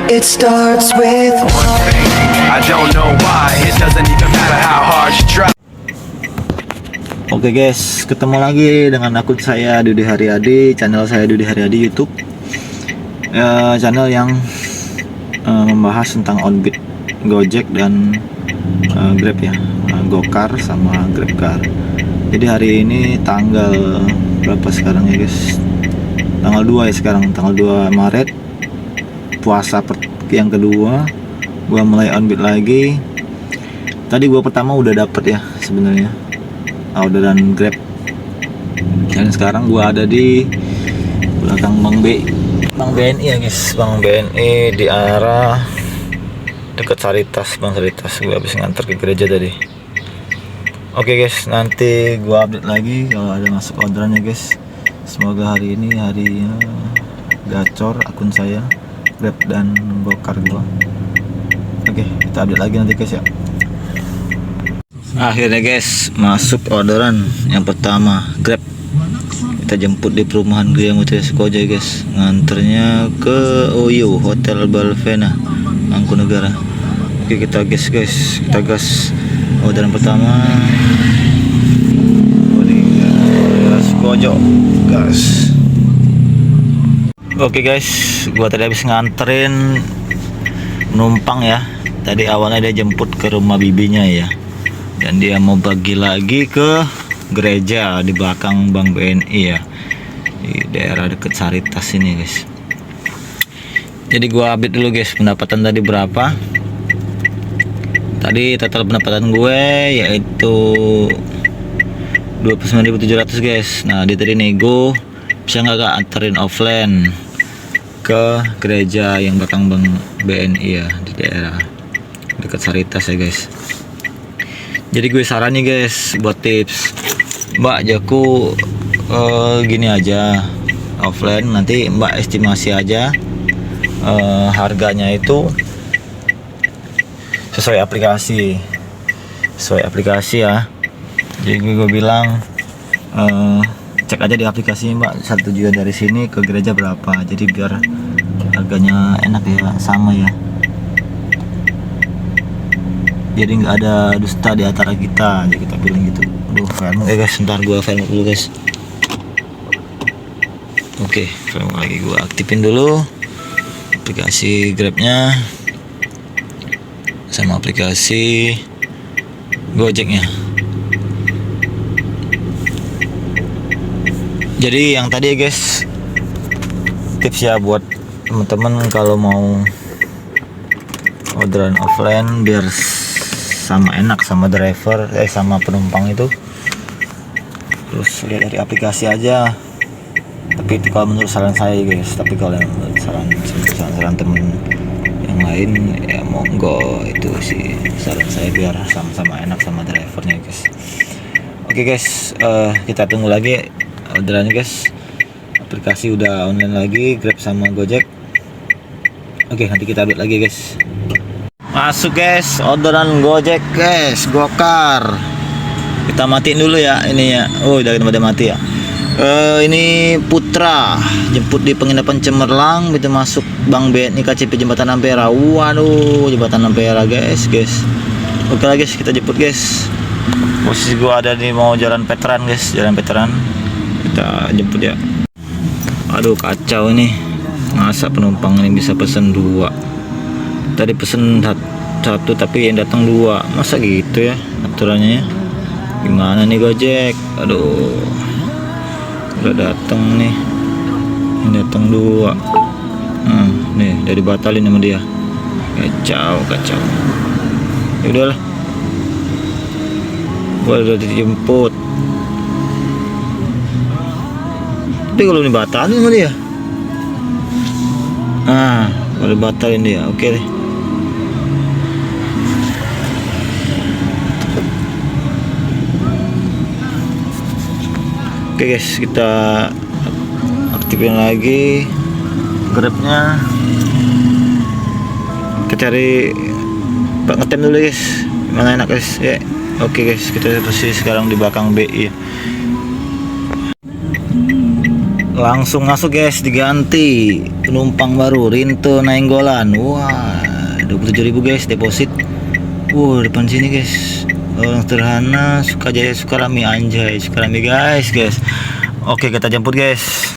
It starts with one thing. I don't know why. It doesn't even matter how hard you try. Oke guys, ketemu lagi dengan akun saya Dude Haryadi, channel saya Dude Haryadi YouTube. Channel yang membahas tentang Onbit, Gojek dan Grab ya, Gokar sama GrabCar. Jadi hari ini tanggal berapa sekarang ya guys? Tanggal 2 ya sekarang, tanggal 2 Maret. Puasa yang kedua, gua mulai Onbit lagi. Tadi gua pertama udah dapet ya sebenarnya orderan Grab, dan sekarang gua ada di belakang Bank BNI ya guys, Bank BNI di arah dekat Saritas, Bang Saritas. Gua habis nganter ke gereja tadi. Oke guys, nanti gua update lagi kalau ada masuk orderannya guys. Semoga hari ini hari gacor akun saya Grab dan Gokar gua. Oke, kita update lagi nanti guys ya. Akhirnya guys, masuk orderan yang pertama Grab. Kita jemput di perumahan Gria Mutiara Sekoja guys. Nganternya ke OYO Hotel Balvena, Mangkunegara. Oke, kita gas guys, kita gas. Orderan pertama Mutiara Sekoja, gas. Oke guys, gua tadi habis nganterin penumpang ya. Tadi awalnya dia jemput ke rumah bibinya ya, dan dia mau bagi lagi ke gereja di belakang Bank BNI ya, di daerah deket Saritas ini guys. Jadi gua update dulu guys, pendapatan tadi berapa. Tadi total pendapatan gue yaitu 29.700 guys. Nah dia tadi nego, bisa nggak anterin offline ke gereja yang belakang Bank BNI ya, di daerah dekat Saritas ya guys. Jadi gue saran nih guys buat tips, Mbak Jaku gini aja, offline nanti Mbak estimasi aja harganya itu sesuai aplikasi ya. Jadi gue bilang cek aja di aplikasi Mbak, 1 tujuan dari sini ke gereja berapa, jadi biar harganya enak ya, sama ya, jadi nggak ada dusta di antara kita. Jadi kita bilang gitu. Aduh, film guys, sebentar gua film dulu guys. Oke, film lagi gua aktifin dulu aplikasi Grabnya sama aplikasi Gojeknya. Jadi yang tadi ya guys, tips ya buat teman-teman kalau mau orderan offline biar sama enak sama driver sama penumpang itu, terus lihat dari aplikasi aja. Tapi itu kalau menurut saran saya guys, tapi kalau menurut saran temen yang lain ya monggo, itu sih saran saya biar sama-sama enak sama drivernya guys. Oke guys, kita tunggu lagi orderannya guys. Aplikasi udah online lagi, Grab sama Gojek. Oke, nanti kita update lagi guys. Masuk guys, orderan Gojek guys, Gokar. Kita matiin dulu ya ini ya. Oh, udah kita mati ya. Ini Putra jemput di penginapan Cemerlang, itu masuk Bank BNI KCP Jembatan Ampera. Waduh, Jembatan Ampera guys. Oke lah guys, kita jemput guys. Posisi gua ada di mau jalan veteran guys, jalan veteran. Kita jemput ya. Aduh, kacau ini. Masa penumpang ini bisa pesen 2? Tadi pesen 1 tapi yang datang 2. Masa gitu ya aturannya ya? Gimana nih Gojek? Aduh, udah datang nih, yang datang 2. Nih udah dibatalin sama dia. Kacau. Ya udahlah, gua udah dijemput. Tapi kalau dibatalin sama dia, kalau dibatalin dia, oke deh. Oke guys, kita aktifin lagi Grabnya. Kita cari Pak ngetem dulu guys, mana enak guys ya. Oke guys, kita posisi sekarang di belakang BI. langsung masuk guys, diganti penumpang baru Rinto Nainggolan. Wah, 27.000 guys deposit. Depan sini guys, orang sederhana, Sukajaya Sukarami, anjay Sukarami guys. Oke, kita jemput guys.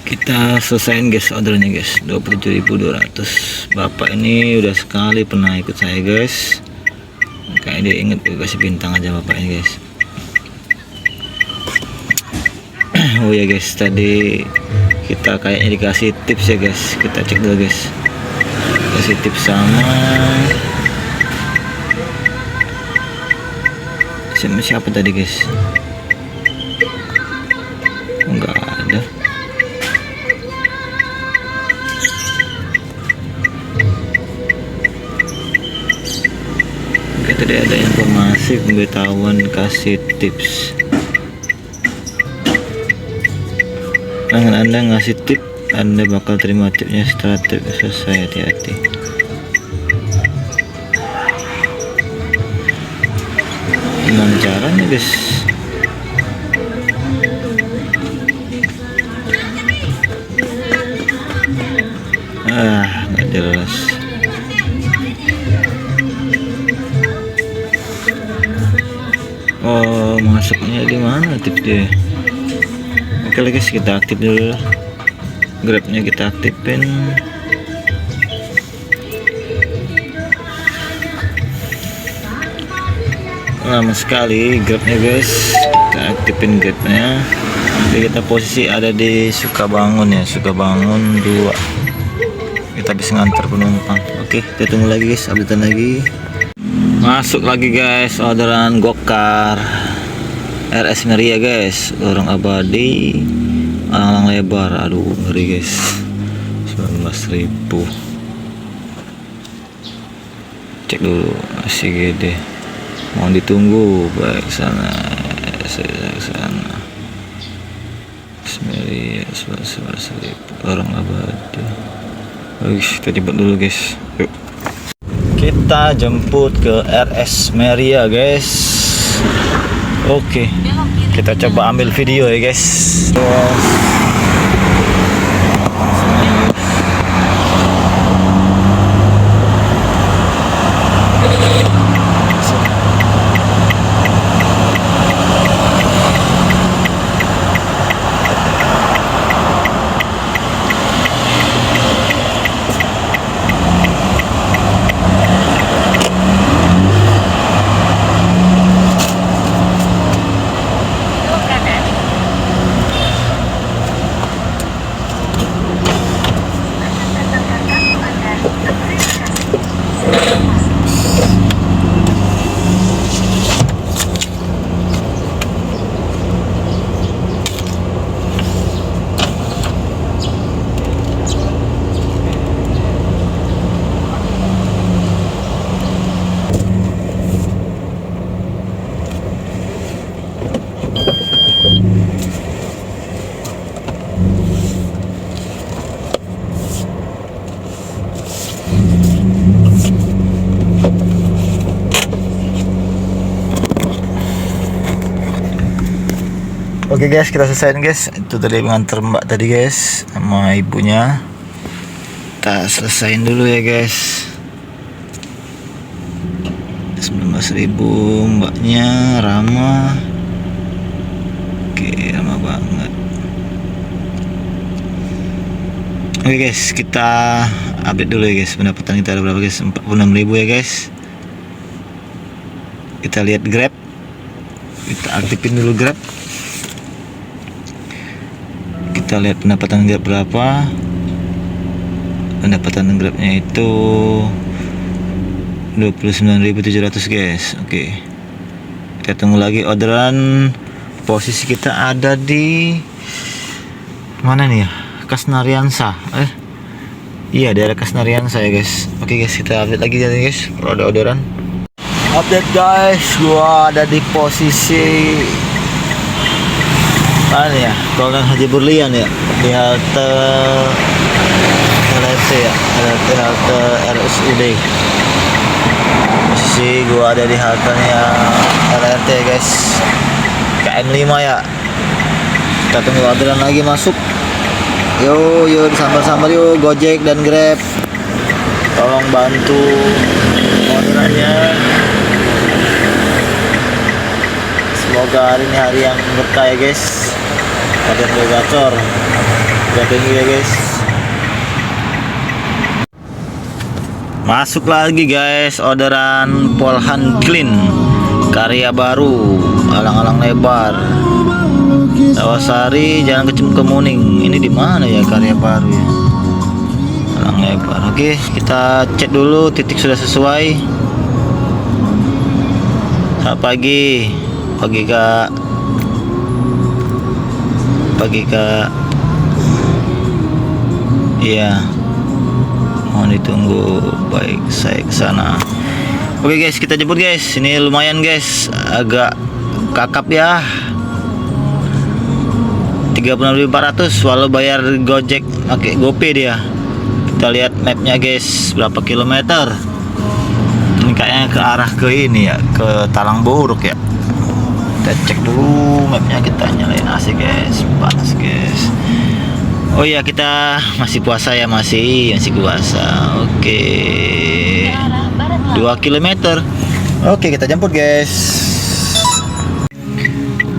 Kita selesaiin guys ordernya guys, 27.200. Bapak ini udah sekali pernah ikut saya guys, kayak dia inget, kasih bintang aja bapak ini guys. Oh ya guys, tadi kita kayaknya dikasih tips ya guys, kita cek dulu guys. Kasih tips sama siapa tadi guys? Enggak ada. Oke, tadi ada informasi pemberitahuan kasih tips. Dengan Anda ngasih tip, Anda bakal terima tipnya setelah tip selesai. Hati-hati. Gimana caranya guys? Nggak jelas. Masuknya di mana tip dia? Oke guys, kita aktif dulu. Grabnya kita aktifin. Lama sekali grabnya guys, kita aktifin grabnya. Jadi kita posisi ada di Sukabangun ya, Sukabangun 2. Kita bisa ngantar penumpang. Oke, kita tunggu lagi guys, updatean lagi. Masuk lagi guys, orderan Gokar RS Meria guys, orang abadi, alang lebar. Aduh, ngeri guys, 19.000. Cek dulu, masih gede, mau ditunggu. Baik, sana Meria 19.000 orang abadi. Guys, kita jemput dulu guys, yuk. Kita jemput ke RS Meria guys. Oke, kita coba ambil video ya guys. Oke guys, kita selesaiin guys. Itu tadi mengantar mbak tadi guys sama ibunya. Kita selesaiin dulu ya guys. 19.000 mbaknya ramah. Oke, ramah banget. Oke guys, kita update dulu ya guys. Pendapatan kita ada berapa guys? 46.000 ya guys. Kita lihat Grab. Kita aktifin dulu Grab. Kita lihat pendapatan Grab berapa. Pendapatan Grabnya itu 29.700 guys. Oke, kita tunggu lagi orderan. Posisi kita ada di mana nih ya? Kasnariansa. Iya, daerah Kasnariansa ya guys. Oke guys, kita update lagi jadi guys kalau ada orderan. Update guys, gua ada di posisi mana ya? Kolonel Haji Burlian ya, di halte LRT ya, halte RSUD. Posisi gua ada di haltenya LRT guys, KM 5 ya. Kita tunggu orderan lagi masuk. Yuk disambar-sambar yuk Gojek dan Grab. Tolong bantu orderannya. Semoga hari ini hari yang berkah ya guys. Kalian gacor. Tinggi ya guys. Masuk lagi guys orderan Polhan Clean. Karya baru, alang-alang lebar. Tawasari, Jalan Kecem Kemuning. Ini di mana ya karya baru ya? Alang lebar. Oke, kita cek dulu titik sudah sesuai. Selamat pagi. Pagi Kak. Pagi Kak. Iya. Mohon ditunggu. Baik, saya ke sana. Oke guys, kita jemput guys. Ini lumayan guys, agak kakap ya. 36.400 walau bayar Gojek pakai GoPay dia. Kita lihat mapnya guys, berapa kilometer. Ini kayaknya ke arah ke ini ya, ke Talang Buruk ya. Kita cek dulu mapnya, kita nyalain AC guys, panas guys. Oh iya, kita masih puasa ya, masih puasa. Oke. 2 km. Oke, kita jemput guys.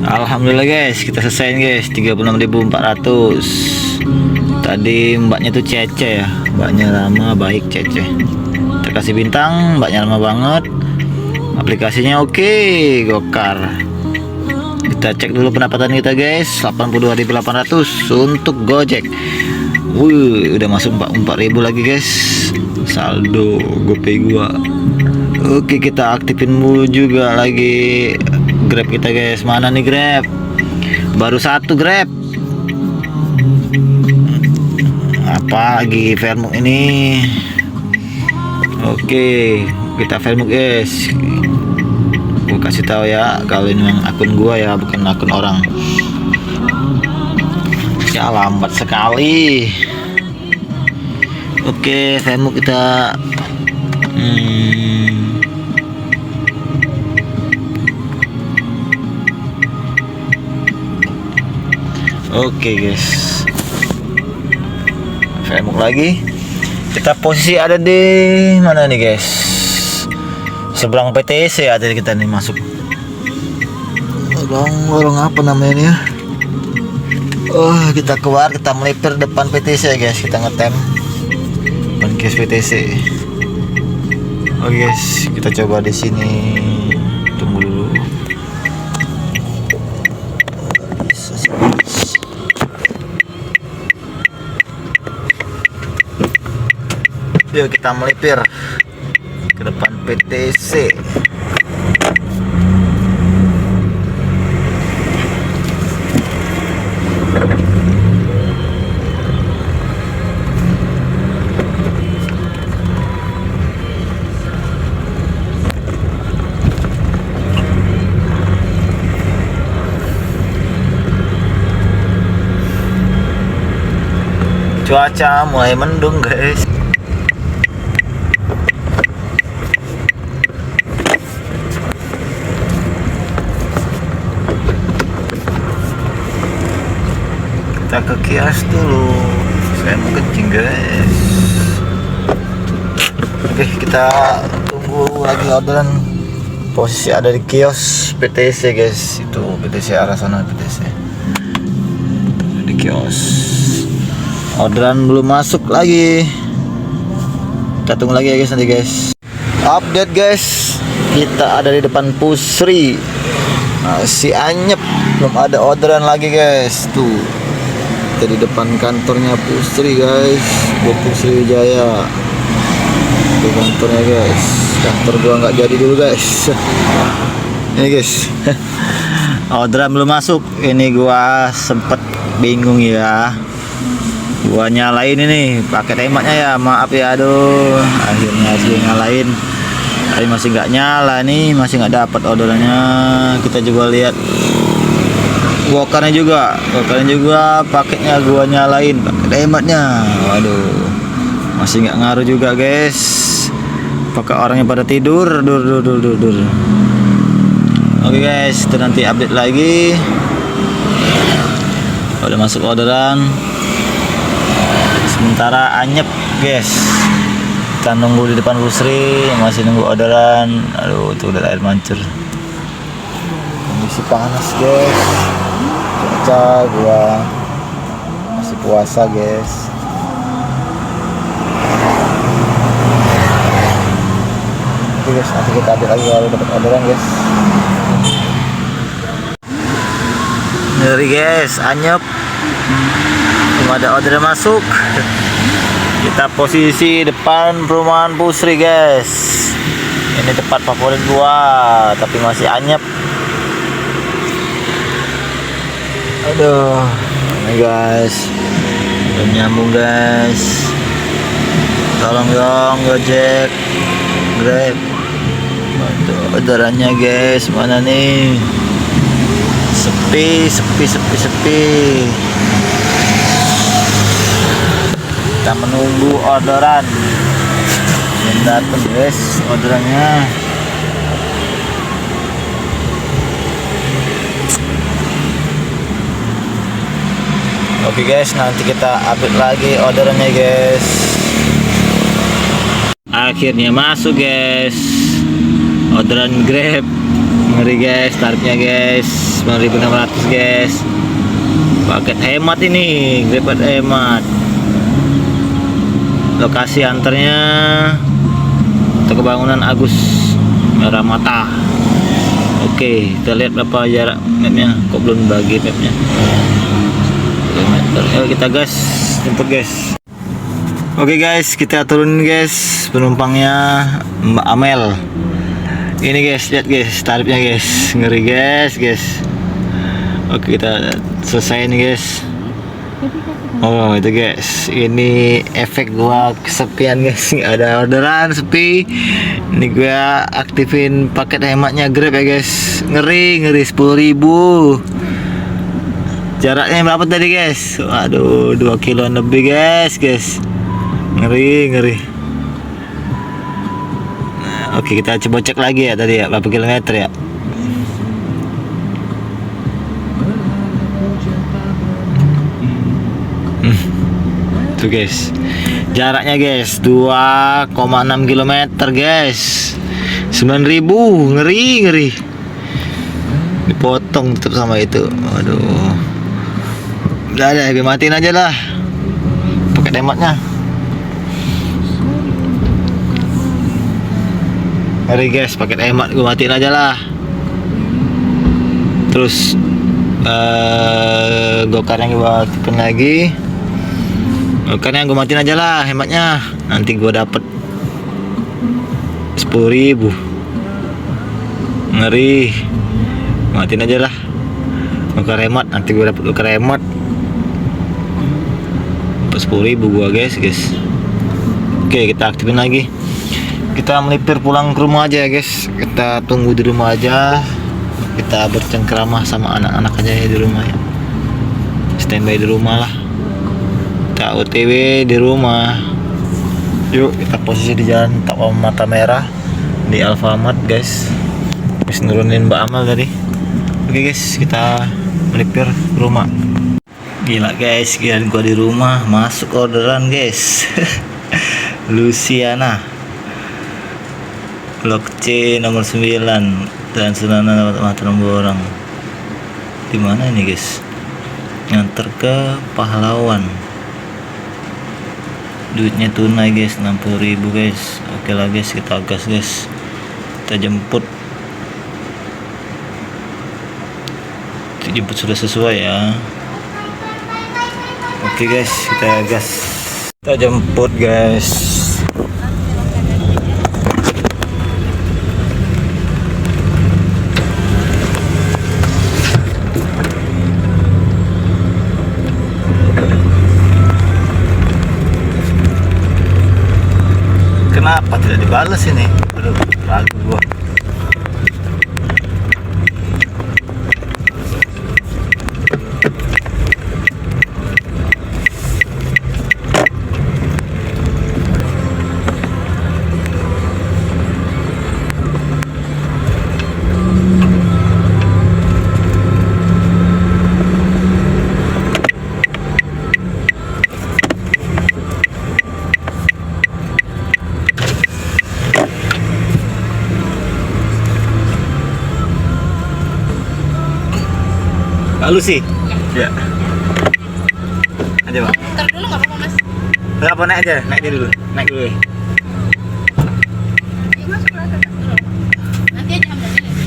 Alhamdulillah guys, kita selesai guys. 36.400. Tadi mbaknya tuh Cece ya. Mbaknya lama, baik Cece. Terkasih bintang, mbaknya lama banget. Aplikasinya oke, Gokar. Kita cek dulu pendapatan kita guys. 82.800 untuk Gojek. Udah masuk 4.000 lagi guys. Saldo GoPay gua. Oke, kita aktifin dulu juga lagi Grab kita guys. Mana nih Grab? Baru satu Grab. Apa lagi Fairmove ini? Oke, kita Fairmove guys. Gua kasih tahu ya, kalau ini memang akun gua ya, bukan akun orang. Ya lambat sekali. Oke, Fairmove kita Oke guys, Fairmove lagi. Kita posisi ada di mana nih guys? Seberang PTC ada kita nih masuk. Lorong apa namanya nih ya? Kita keluar, kita melipir depan PTC ya guys. Kita ngetem depan guys PTC. Oke guys, kita coba di sini. Tunggu dulu. Yuk kita melipir ke depan PTC. Cuaca mulai mendung guys. Kita ke kios dulu. Saya mau kencing guys. Oke, kita tunggu lagi orderan. Posisi ada di kios PTC guys. Itu PTC arah sana, PTC di kios. Orderan belum masuk lagi. Kita tunggu lagi ya guys, nanti guys. Update guys, kita ada di depan Pusri. Si anyep, belum ada orderan lagi guys. Tuh, kita di depan kantornya Pusri guys, Bukit Sriwijaya. Itu kantornya guys. Kantor gua nggak jadi dulu guys. Ini guys. Orderan belum masuk. Ini gua sempet bingung ya. Gua nyalain ini pakai remote-nya ya, maaf ya, aduh. Akhirnya sih nyalain, tapi masih nggak nyala nih, masih nggak dapat orderannya. Kita coba lihat Gokarnya juga paketnya gua nyalain pakai remote-nya. Waduh, masih nggak ngaruh juga guys. Pakai orangnya pada tidur. Oke guys, kita nanti update lagi. Udah masuk orderan. sementara anyep guys. Kita nunggu di depan Rusri, masih nunggu orderan. Aduh, tuh udah air mancur. Kondisi panas guys. Cuaca gua masih puasa guys. Oke guys, nanti kita update lagi kalau dapat orderan guys. Ngeri guys, anyep. Belum ada orderan masuk. Kita posisi depan perumahan Pusri guys. Ini tempat favorit gua, tapi masih anyep. Aduh, ini guys, belum nyambung guys. Tolong dong Gojek, Grab, bantu orderannya guys. Mana nih? Sepi. Kita menunggu orderan. Belum datang guys orderannya. Oke guys, nanti kita update lagi orderannya guys. Akhirnya masuk guys. Orderan Grab. Ngeri guys, tarifnya guys 9.600 guys. Paket hemat ini, Grab hemat. Lokasi antarnya Toko Bangunan Agus Merah Mata. Oke, kita lihat berapa jarak mapnya. Kok belum bagi mapnya. Ayo kita gas, jemput guys. Oke guys, kita turunin guys. Penumpangnya Mbak Amel. Ini guys, lihat guys tarifnya guys. Ngeri guys. Oke, kita selesai nih guys. Oh itu guys, ini efek gua kesepian guys. Nggak ada orderan, sepi. Ini gua aktifin paket hematnya Grab ya guys. Ngeri 10.000. Jaraknya berapa tadi guys? Waduh, 2 kiloan lebih guys. Ngeri. Nah, oke, kita coba cek lagi ya tadi ya, berapa kilometer ya. Tuh guys, jaraknya guys 2,6 km guys. 9.000, ngeri. Dipotong tetap sama itu. Aduh. Udah deh, gue matiin aja lah pakai hematnya. Ngeri guys, paket hemat gue matiin aja lah. Terus gokarnya gue aktifin lagi. Gokarnya gue matiin aja lah hematnya. Nanti gue dapet 10.000. Ngeri. Matiin aja lah gokar hemat. Nanti gue dapet gokar hemat 10.000 gua guys. Oke, kita aktifin lagi. Kita melipir pulang ke rumah aja ya guys. Kita tunggu di rumah aja. Kita bercengkrama sama anak-anak aja ya di rumah ya. Standby di rumah lah. Kita OTW di rumah. Yuk, kita posisi di jalan Tawau Mata Merah di Alfamart guys. Habis nurunin Mbak Amal tadi. Oke guys, kita melipir ke rumah. Gila guys, gua di rumah masuk orderan guys. Luciana Blok C nomor 9 dan Sunan Mataram. Di mana ini guys? Nganter ke Pahlawan. Duitnya tunai guys, 60.000 guys. Oke lah guys, kita gas guys. Kita jemput sudah sesuai ya. Oke guys, kita gas. Kita jemput guys. Kenapa tidak dibalas ini? Aduh, ragu gua. Lalu sih. Ya. Aja, Pak. Ntar dulu nggak apa-apa mas. Enggak apa, naik aja, naik dia dulu. Naik dulu. Iya masuk lah dulu. Nanti aja ambilnya dulu.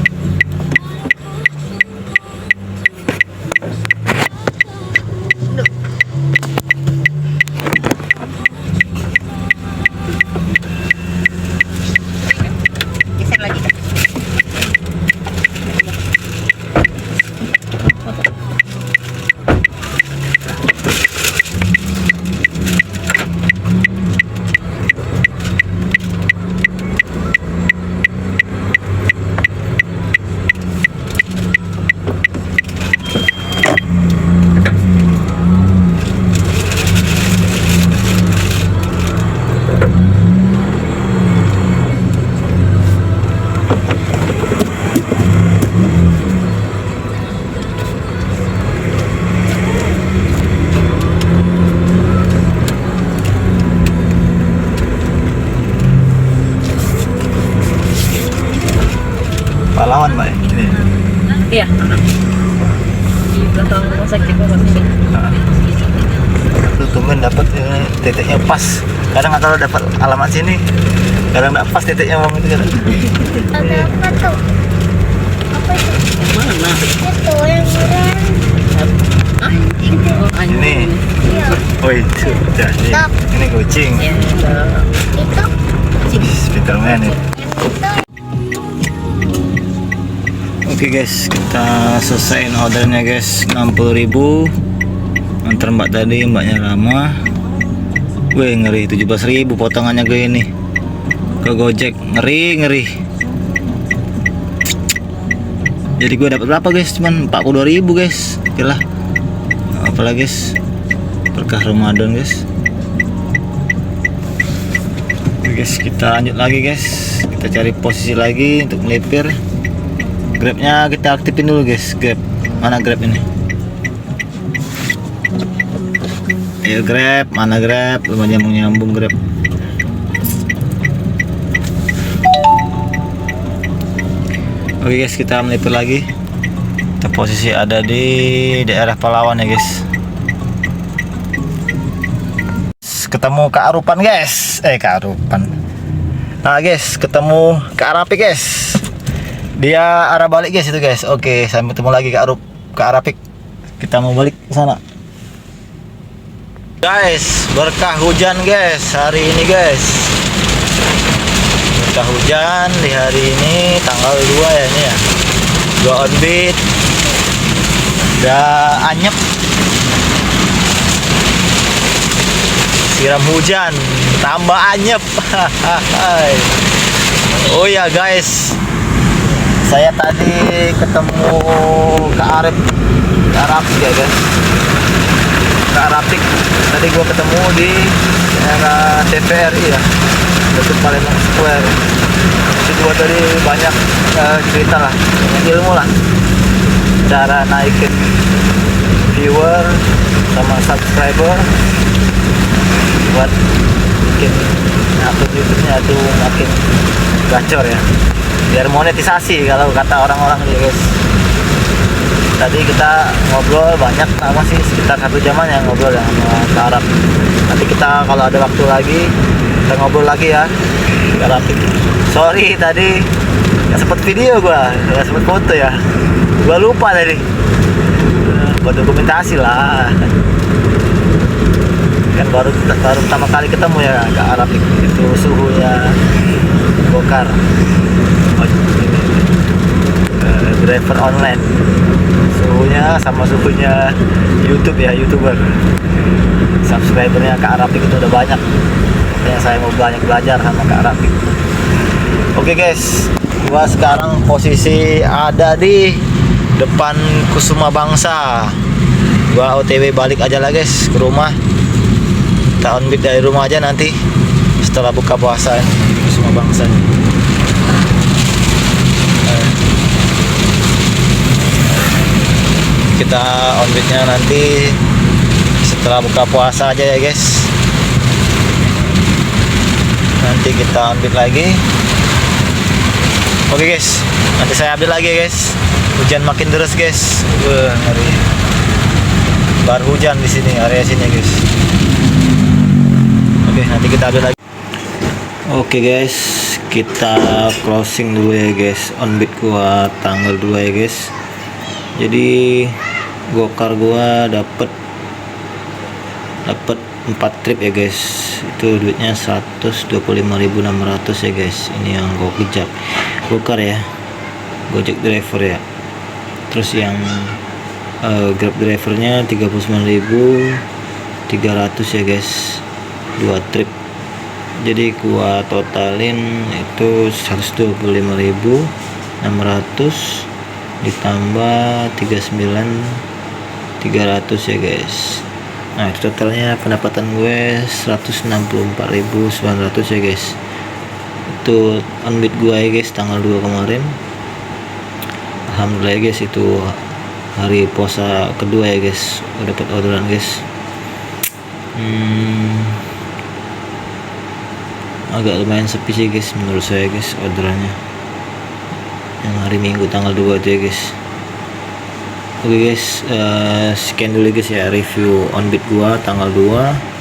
Geser lagi kan. Pahlawan, Pak. Ini. Iya. Di belakang rumah sakit Bapak. Tuh tumben dapat titiknya pas. Kadang kalau dapat alamat sini, kadang nggak pas titiknya Bang itu kadang. Ada apa tuh? Apa itu? Mana? Itu yang murah. Anjing. Oh, anjing. Ini. Iya. Oh itu, jadi ini kucing. Ya, Itu Spiderman ya. yang itu. Oke guys, kita selesaiin ordernya guys, 60.000. Antar mbak tadi, mbaknya ramah. Wih ngeri, 17.000 potongannya gue ini ke Gojek, ngeri. Jadi gue dapat berapa guys? Cuman 42.000 guys. Oke lah, apalah guys, berkah Ramadan guys. Oke guys, kita lanjut lagi guys. Kita cari posisi lagi untuk melipir. Grabnya kita aktifin dulu guys. Grab, mana Grab ini? Ayo Grab, mana Grab? Belum nyambung Grab. Oke guys, kita melipir lagi. Kita posisi ada di daerah Pahlawan ya guys. Ketemu Kak Arupan guys. Kak Arupan. Nah guys, ketemu Kak Arapi guys. Dia arah balik guys itu guys. Oke, sampai ketemu lagi Kak Arapik. Kita mau balik ke sana. Guys, berkah hujan guys hari ini guys. Berkah hujan di hari ini tanggal 2 ya ini ya. 2 on beat. Udah anyep. Siram hujan tambah anyep. Oh ya guys, saya tadi ketemu Kak Arapik ya guys. Kak Arapik tadi gua ketemu di daerah TVRI ya, dekat Palembang Square. Situ gua tadi banyak cerita lah, banyak ilmu lah, cara naikin viewer sama subscriber buat bikin akun YouTube-nya tuh makin gacor ya, biar monetisasi kalau kata orang-orang nih guys. Tadi kita ngobrol banyak, masih sekitar 1 jaman ya ngobrol ya sama Kak Arap. Nanti kita kalau ada waktu lagi kita ngobrol lagi ya Kak Arap. Sorry tadi nggak sempet video gua, nggak sempet foto ya, gua lupa tadi buat dokumentasi lah. Kan baru pertama kali ketemu ya Kak Arap, itu suhunya bokar. Driver online, suhunya sama suhunya YouTube ya, YouTuber. Subscribernya Kak Arapik itu udah banyak, makanya saya mau banyak belajar sama Kak Arapik. Oke guys, gua sekarang posisi ada di depan Kusuma Bangsa. Gua OTW balik aja lah guys ke rumah. Kita on beat dari rumah aja nanti setelah buka puasa ini, Kusuma Bangsa ini. Kita on beatnya nanti setelah buka puasa aja ya guys. Nanti kita on beat lagi Oke guys, nanti saya update lagi guys. Hujan makin deras guys. Hari baru hujan di sini, area sini guys. Oke, nanti kita update lagi. Oke guys, kita closing dulu ya guys. On beat gua tanggal 2 ya guys. Jadi gokar gua dapat 4 trip ya guys. Itu duitnya 125.600 ya guys. Ini yang gua gokar ya, Gojek driver ya. Terus yang Grab drivernya 39.300 ya guys, 2 trip. Jadi gua totalin itu 125.600 ditambah 39.300 ya guys. Nah itu totalnya pendapatan gue 164.900 ya guys. Itu on beat gue ya guys tanggal 2 kemarin. Alhamdulillah ya guys, itu hari puasa kedua ya guys, udah dapat orderan guys. Agak lumayan sepi sih guys menurut saya guys orderannya yang hari Minggu tanggal 2 itu ya guys. Oke guys, sekian dulu guys ya review on beat gua tanggal 2.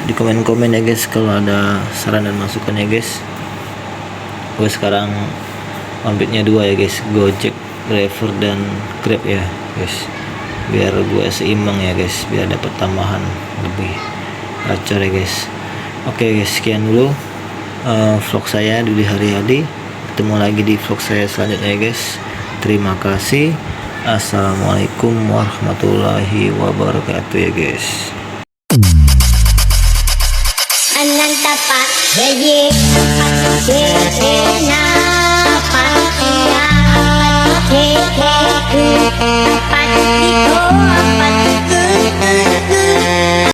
Di komen-komen ya guys kalau ada saran dan masukan ya guys. Gue sekarang on beatnya 2 ya guys, Gojek driver dan Grab ya guys, biar gue seimbang ya guys, biar dapat tambahan lebih gacor ya guys. Oke guys, sekian dulu vlog saya di hari-hari. Ketemu lagi di vlog saya selanjutnya ya guys. Terima kasih. Assalamualaikum warahmatullahi wabarakatuh ya guys. Anantapa, ye ye, na pa ya, ye ye.